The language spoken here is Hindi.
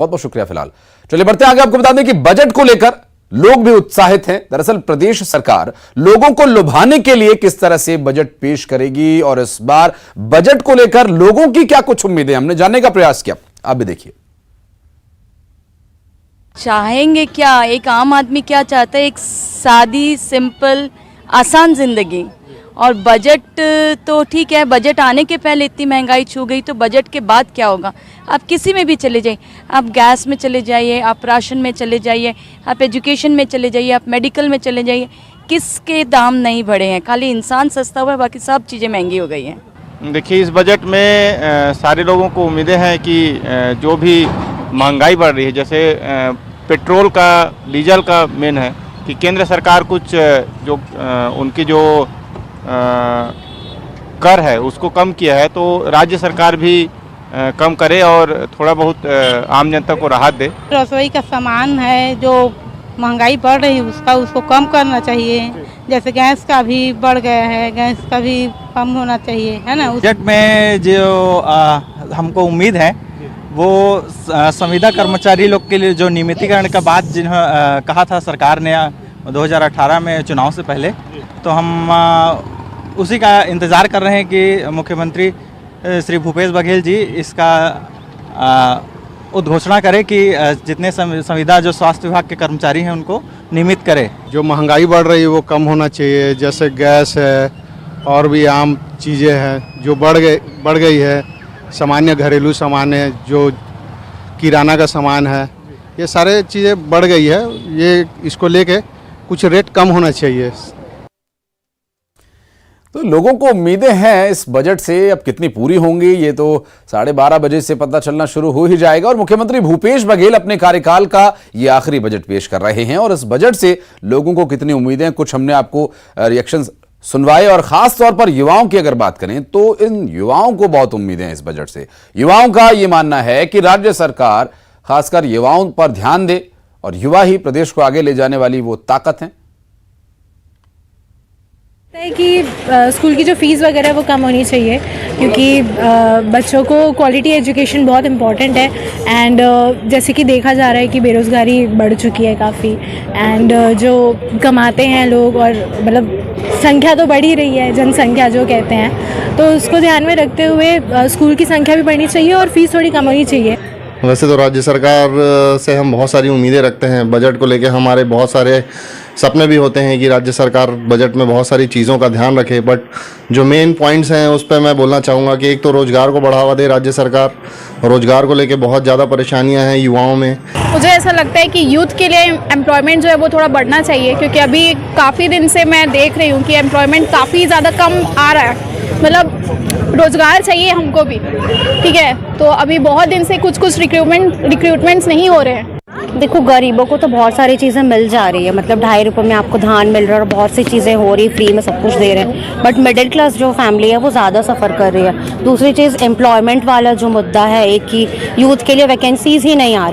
बहुत बहुत शुक्रिया। फिलहाल चलिए बढ़ते आगे। आपको बता दें कि बजट को लेकर लोग भी उत्साहित हैं। दरअसल प्रदेश सरकार लोगों को लुभाने के लिए किस तरह से बजट पेश करेगी और इस बार बजट को लेकर लोगों की क्या कुछ उम्मीदें, हमने जानने का प्रयास किया। आप भी देखिए। चाहेंगे क्या, एक आम आदमी क्या चाहता है? एक सादी सिंपल आसान जिंदगी। और बजट तो ठीक है, बजट आने के पहले इतनी महंगाई छू गई, तो बजट के बाद क्या होगा? आप किसी में भी चले जाइए, आप गैस में चले जाइए, आप राशन में चले जाइए, आप एजुकेशन में चले जाइए, आप मेडिकल में चले जाइए, किसके दाम नहीं बढ़े हैं? खाली इंसान सस्ता हुआ है, बाकी सब चीज़ें महंगी हो गई हैं। देखिए, इस बजट में सारे लोगों को उम्मीदें हैं कि जो भी महंगाई बढ़ रही है, जैसे पेट्रोल का, डीजल का मेन है कि केंद्र सरकार कुछ जो उनकी जो कर है उसको कम किया है, तो राज्य सरकार भी कम करे और थोड़ा बहुत आम जनता को राहत दे। रसोई का सामान है जो महंगाई बढ़ रही है उसको कम करना चाहिए। जैसे गैस का भी बढ़ गया है, गैस का भी कम होना चाहिए, है ना। बजट में जो हमको उम्मीद है वो संविदा कर्मचारी लोग के लिए जो नियमितीकरण का बात जिन्होंने कहा था सरकार ने 2018 में चुनाव से पहले, तो हम उसी का इंतज़ार कर रहे हैं कि मुख्यमंत्री श्री भूपेश बघेल जी इसका उद्घोषणा करें कि जितने संविदा जो स्वास्थ्य विभाग के कर्मचारी हैं उनको नियमित करें। जो महंगाई बढ़ रही है वो कम होना चाहिए। जैसे गैस है और भी आम चीज़ें हैं जो बढ़ गई है, सामान्य घरेलू सामान है, जो किराना का सामान है, ये सारे चीज़ें बढ़ गई है। ये इसको लेके कुछ रेट कम होना चाहिए। तो लोगों को उम्मीदें हैं इस बजट से। अब कितनी पूरी होंगी ये तो 12:30 बजे से पता चलना शुरू हो ही जाएगा। और मुख्यमंत्री भूपेश बघेल अपने कार्यकाल का ये आखिरी बजट पेश कर रहे हैं और इस बजट से लोगों को कितनी उम्मीदें, कुछ हमने आपको रिएक्शन सुनवाए। और खास तौर पर युवाओं की अगर बात करें तो इन युवाओं को बहुत उम्मीदें हैं इस बजट से। युवाओं का ये मानना है कि राज्य सरकार खासकर युवाओं पर ध्यान दे और युवा ही प्रदेश को आगे ले जाने वाली वो ताकत है। है कि स्कूल की जो फ़ीस वगैरह है वो कम होनी चाहिए, क्योंकि बच्चों को क्वालिटी एजुकेशन बहुत इम्पॉर्टेंट है। एंड जैसे कि देखा जा रहा है कि बेरोज़गारी बढ़ चुकी है काफ़ी, एंड जो कमाते हैं लोग और मतलब संख्या तो बढ़ ही रही है, जनसंख्या जो कहते हैं, तो उसको ध्यान में रखते हुए स्कूल की संख्या भी बढ़नी चाहिए और फ़ीस थोड़ी कम होनी चाहिए। वैसे तो राज्य सरकार से हम बहुत सारी उम्मीदें रखते हैं। बजट को लेकर हमारे बहुत सारे सपने भी होते हैं कि राज्य सरकार बजट में बहुत सारी चीज़ों का ध्यान रखे, बट जो मेन पॉइंट्स हैं उस पर मैं बोलना चाहूँगा कि एक तो रोज़गार को बढ़ावा दे राज्य सरकार। रोज़गार को लेकर बहुत ज़्यादा परेशानियां हैं युवाओं में। मुझे ऐसा लगता है कि यूथ के लिए एम्प्लॉयमेंट जो है वो थोड़ा बढ़ना चाहिए, क्योंकि अभी काफ़ी दिन से मैं देख रही हूँ कि एम्प्लॉयमेंट काफ़ी ज़्यादा कम आ रहा है। मतलब रोज़गार चाहिए हमको भी, ठीक है। तो अभी बहुत दिन से कुछ रिक्रूटमेंट्स नहीं हो रहे हैं। देखो, गरीबों को तो बहुत सारी चीज़ें मिल जा रही है, मतलब 2.5 रुपये में आपको धान मिल रहा है और बहुत सी चीज़ें हो रही, फ्री में सब कुछ दे रहे हैं। बट मिडिल क्लास जो फैमिली है वो ज़्यादा सफ़र कर रही है। दूसरी चीज़ एम्प्लॉयमेंट वाला जो मुद्दा है, एक कि यूथ के लिए वैकेंसीज़ ही नहीं आ रही।